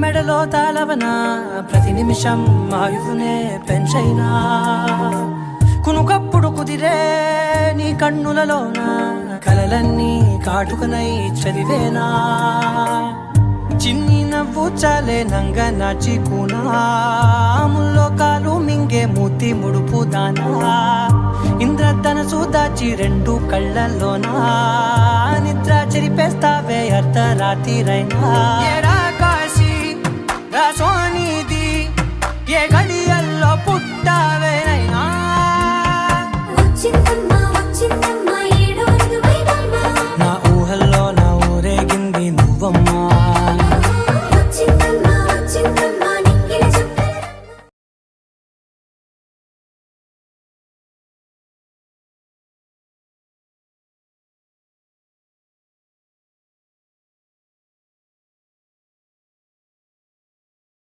మెడలో తాళవన ప్రతి నిమిషం ఆయువునే పెంచైనా కునుకప్పుడు కుదిరే నీ కన్నులలోన కలలన్నీ కాటుకనై చదివేనా చిన్ని నవ్వు చాలే నంగ నాచికునాముల్లో కాలు మింగే మూతి ముడుపు దానా ఇంద్రధనసు దాచి రెండు కళ్ళల్లోనా నిద్ర చెరిపేస్తావే అర్ధరాత్రిరైనా ఏడా కాశీ రాసోనిది ఏ గడియల్లో పుట్టారు